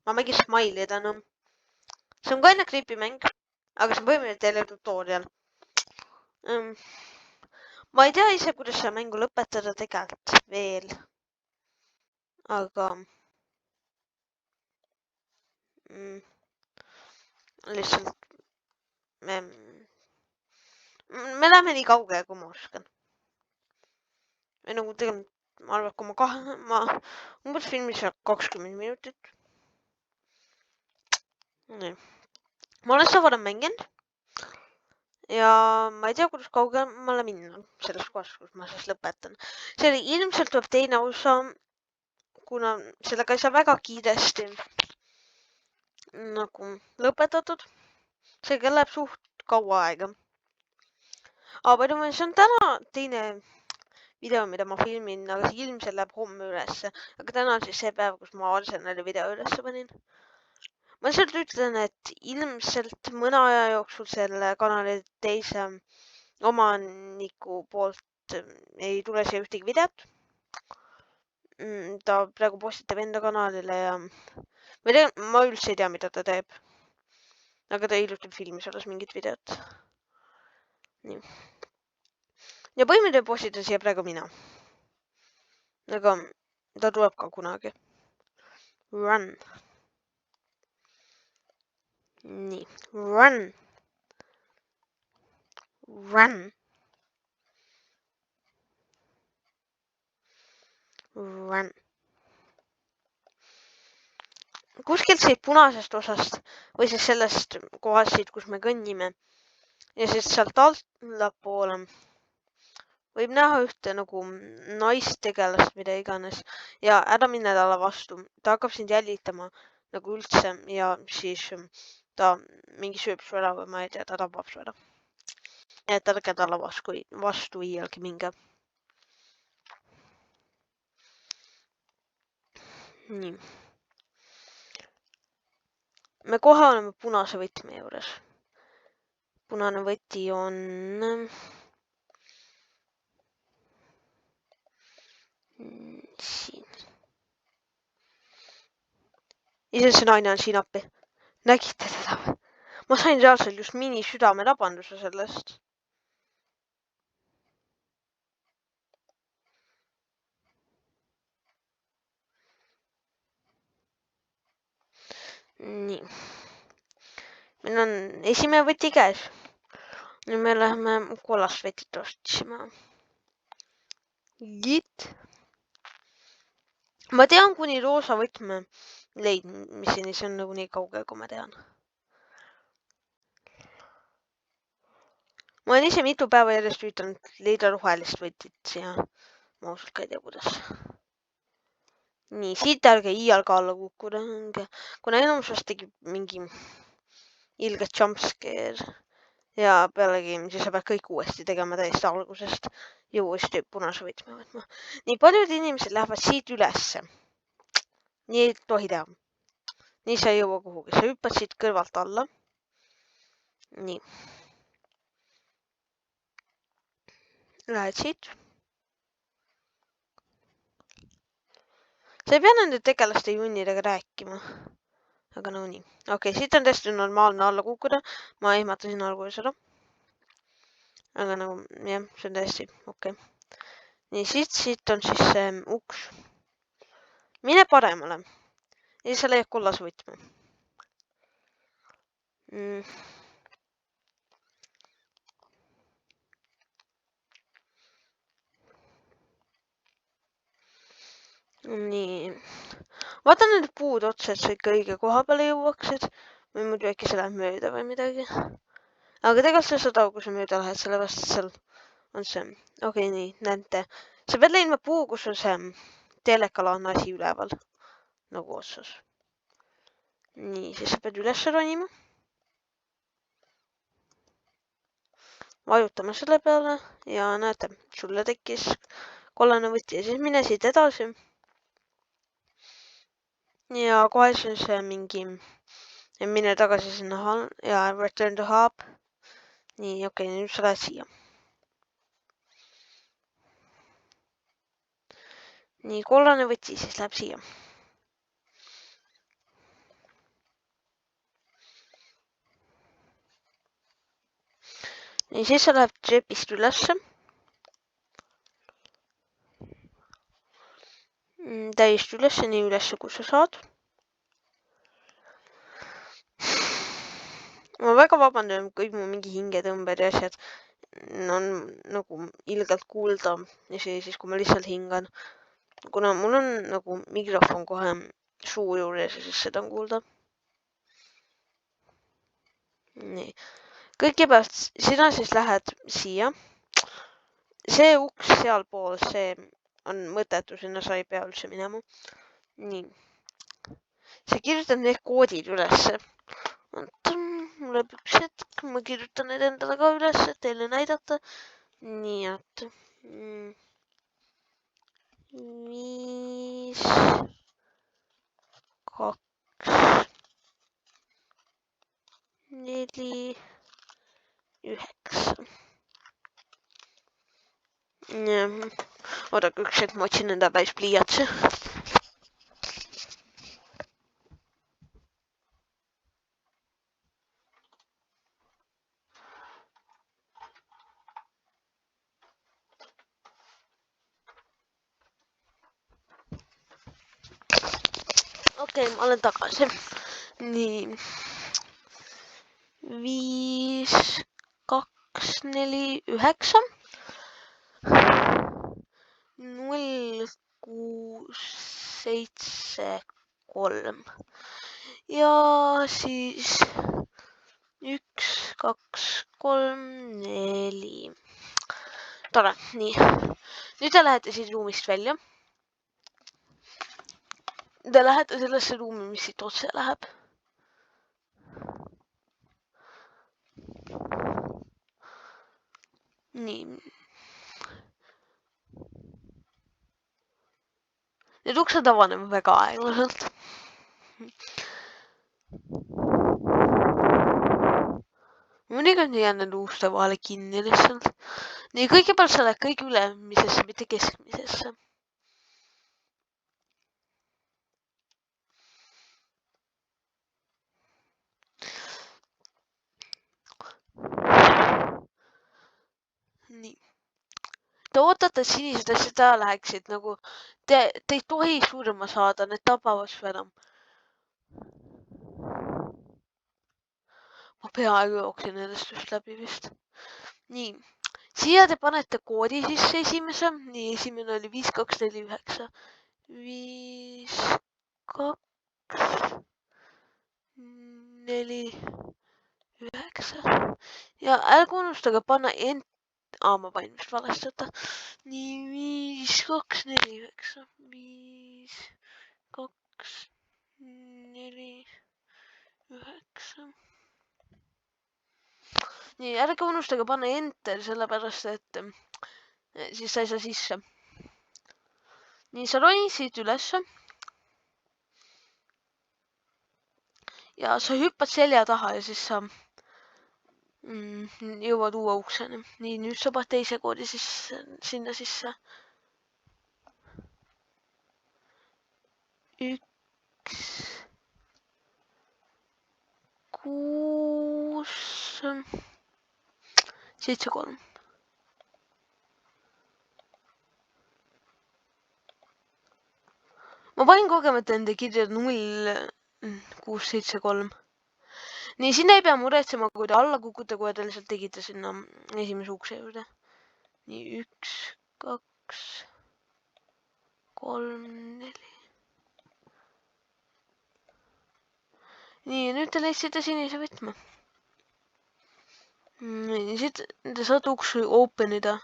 ma mängin Smile'i täna. See on ka aina creepy mäng, aga see on põhimõtteliselt jälle tutorial. Ma ei tea ise, kuidas seda mängu lõpetada tegelikult veel. Aga lihtsalt me läheme nii kauge, kui ma oskan. Või nagu tegelikult, ma arvan, ma umbes filmis 20 minutit. Nii. Ma olen seda varem mänginud. Ja ma ei tea, kuidas kaugemale minna sellest kohast, kus ma siis lõpetan. See oli ilmselt tuleb teine osa, kuna sellega ei saa väga kiiresti nagu lõpetatud. Seega läheb suht kaua aega. Aga see on täna teine video, mida ma filmin, aga see ilmselt läheb homme ülesse. Aga täna on siis see päev, kus ma Arsenali video ülesse panin. Ma lihtsalt ütlen, et ilmselt mõne aja jooksul selle kanali teise omaniku poolt ei tule siia ühtegi videot. Ta praegu postitab enda kanalile ja ma üldse ei tea, mida ta teeb. Aga ta hiljuti filmis alles mingit videot. Nii. Ja põhimõtteliselt postida siia praegu mina. Aga ta tuleb ka kunagi. Run. Nii. Run. Run. Run. Kuskilt siit punasest osast või siis sellest kohast siit, kus me kõnnime ja siis sealt allapoole võib näha ühte nagu naistegelast, mida iganes ja ära minna talle vastu. Ta hakkab sind jälitama nagu üldse ja siis ta mingi sööb su ära või ma ei tea, ta tabab su ära. Et ärge talle vastu iialgi minge. Nii. Me kohe oleme punase võtme juures. Punane võti on siin. Ise see naine on siin appi. Nägite teda või? Ma sain reaalselt just mini südame tabanduse sellest. Nii. Meil on esimene võti käes. Nüüd me läheme kollast võtit ostsima. Git. Ma tean kuni roosa võtme leidmiseni, see on nagu nii kauge, kui ma tean. Ma olen ise mitu päeva järjest üritanud leida rohelist võtit ja ma ausalt ka ei tea, kuidas. Nii, siit ärge iial ka alla kukkuda, kuna enamus tegi mingi ilge jumpscare ja pealegi siis sa pead kõik uuesti tegema täiesti algusest ja uuesti punase võtme võtma. Nii paljud inimesed lähevad siit ülesse. Nii ei tohi teha. Nii sa ei jõua kuhugi. Sa hüppad siit kõrvalt alla. Nii. Lähed siit. Sa ei pea nende tegelaste junnidega rääkima. Aga no nii. Okei, siit on tõesti normaalne alla kukkuda. Ma ehmatasin alguses seda. Aga nagu, jah, see on tõesti okei. Nii, siit on siis see uks. Mine paremale. Ja siis sa leiad kollase võtme. Nii. Vaata need puud otsa, et sa ikka õige koha peale jõuaksid. Või muidu äkki sa lähed mööda või midagi. Aga tegelikult sa saad aru, kui sa mööda lähed, sellepärast et seal on see. Okei, nii, näete. Sa pead leidma puu, kus on see telekalaadne asi üleval. Nagu otsas. Nii, siis sa pead üles ronima. Vajutama selle peale ja näete, sulle tekkis kollane võti ja siis mine siit edasi. Ja kohe siis mingi, mine tagasi sinna ja return to hub. Nii, okei, nüüd sa lähed siia. Nii, kollane võti siis läheb siia. Ja siis sa läheb trepist ülesse. Täiesti ülesse, nii ülesse, kus sa saad. Ma väga vabandan, kõik mu mingi hingetõmbed ja asjad on nagu ilgelt kuulda ja siis, kui ma lihtsalt hingan. Kuna mul on nagu mikrofon kohe suu juures ja siis seda on kuulda. Nii. Kõigepealt sina siis lähed siia. See uks sealpool, see on mõttetu, sinna sa ei pea üldse minema. Nii. Sa kirjutad need koodid ülesse. Mul läheb üks hetk, ma kirjutan need endale ka üles, et teile näidata. Nii, et 5, 2, 4, 9. Oodake üks hetk, ma otsin enda päris pliiatsi. Okei, ma olen tagasi. Nii. 5, 2, 4, 9. 0, 6, 7, 3. Ja siis 1, 2, 3, 4. Tore, nii. Nüüd te lähete siit ruumist välja. Te lähete sellesse ruumi, mis siit otse läheb. Nii. Need uksed avanevad väga aeglaselt. Mõnikord jään nende uste vahele kinni lihtsalt. Nii, kõigepealt sa lähed kõik ülemisesse, mitte keskmisesse. Nii. Te ootate, et sinised asjad ära läheksid, nagu te ei tohi surma saada, need tabavad su enam. Ma peaaegu jooksin nendest just läbi vist. Nii, siia te panete koodi sisse esimese. Nii, esimene oli 5, 2, 4, 9. 5, 2, 4, 9. Ja ärge unustage panna ma panin vist valesti võtta. Nii, 5, 2, 4, 9. 5, 2, 4, 9. Nii, ärge unustage panna enter, sellepärast et siis sa ei saa sisse. Nii, sa ronid siit ülesse. Ja sa hüppad selja taha ja siis sa jõuad uue ukseni. Nii, nüüd sa paned teise koodi sinna sisse. 1, 6, 7, 3. Ma panin kogemata enda kirja 0, 6, 7, 3. Nii, sinna ei pea muretsema, kui te alla kukute, kui te lihtsalt tegite sinna esimese ukse juurde. Nii, 1, 2, 3, 4. Nii, nüüd te leidsite sinise võtme. Nii, siit te saate uksi openida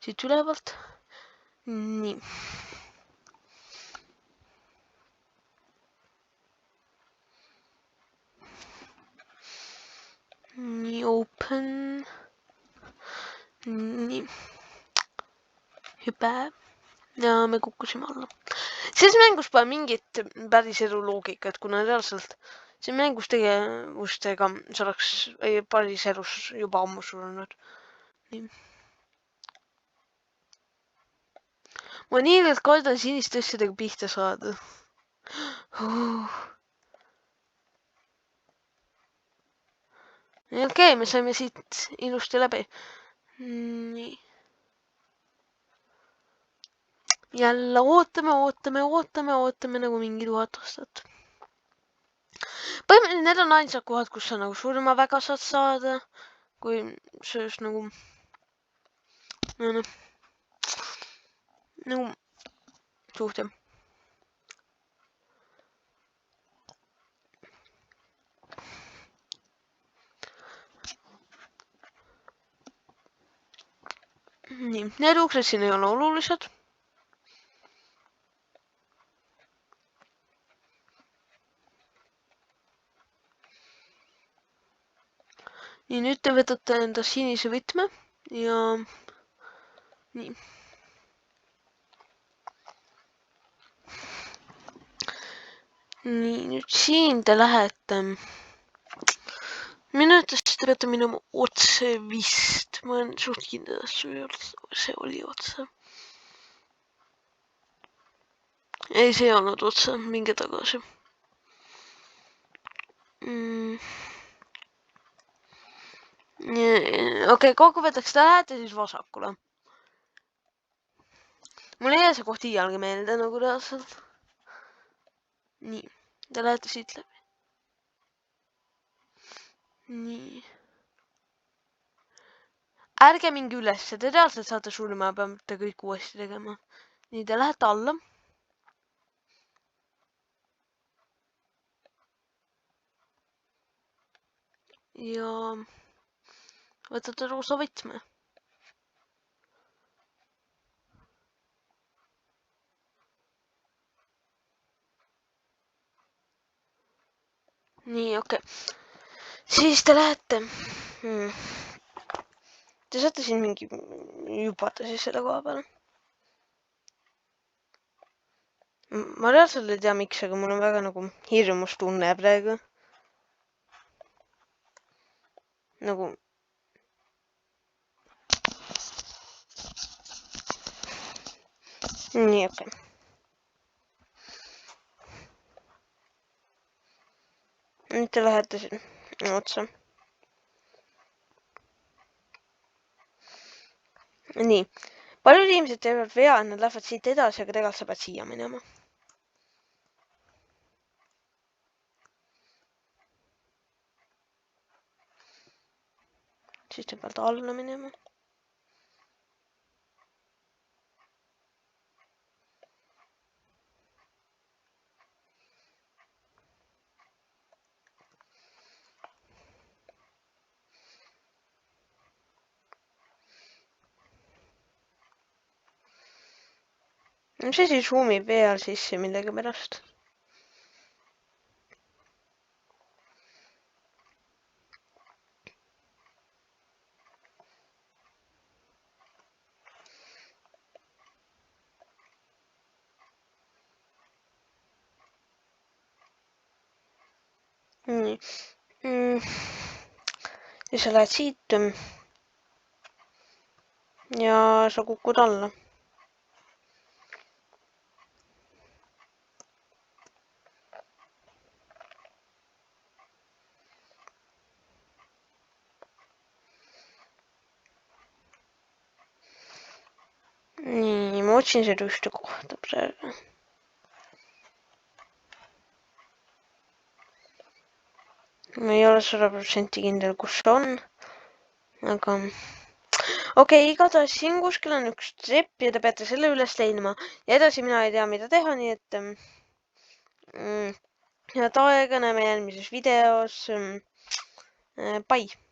siit ülevalt. Nii. Nii, open. Nii. Hüpe. Ja me kukkusime alla. Selles mängus pole mingit päris elu loogikat, kuna reaalselt see mängus tegevustega see oleks päris elus juba ammu surunud. Nii. Ma nii kardan siniste asjadega pihta saada. Okei, me saime siit ilusti läbi. Nii. Jälle ootame nagu mingi 1000 aastat. Põhimõtteliselt need on ainsad kohad, kus sa nagu surma väga saad saada, kui sa just nagu suht jah. Nii, need uksed siin ei ole olulised. Nii, nüüd te võtate enda sinise võtme ja nii. Nii, nüüd siin te lähete. Minu ütles, te peate minema otse vist. Ma olen suht kindel, et see oli otse. Ei, see ei olnud otse. Minge tagasi. Okei, kokkuvõtteks te lähete siis vasakule. Mul ei jää see koht iialgi meelde nagu reaalselt. Nii, te lähete siit läbi. Nii. Ärge mingi üles, te reaalselt saate surma ja peate kõik uuesti tegema. Nii, te lähete alla. Ja võtate roosa võtme. Nii, okei. Siis te lähete. Te saate siin mingi jupata siis selle koha peale. Ma reaalselt ei tea miks, aga mul on väga nagu hirmus tunne praegu. Nagu nii, okei. Nüüd te lähete siin otsa. Nii. Paljud inimesed teevad vea, et nad lähevad siit edasi, aga tegelikult sa pead siia minema. Siis te peate alla minema. See siis ruumib veel sisse millegi pärast. Nii. Ja sa lähed siit ja sa kukud alla. Nii, ma otsin seda ühte kohta praegu. Ma ei ole 100% kindel, kus ta on. Aga okei, igatahes siin kuskil on üks trepp ja te peate selle üles leidma. Ja edasi mina ei tea, mida teha, nii et head aega, näeme järgmises videos. Bye!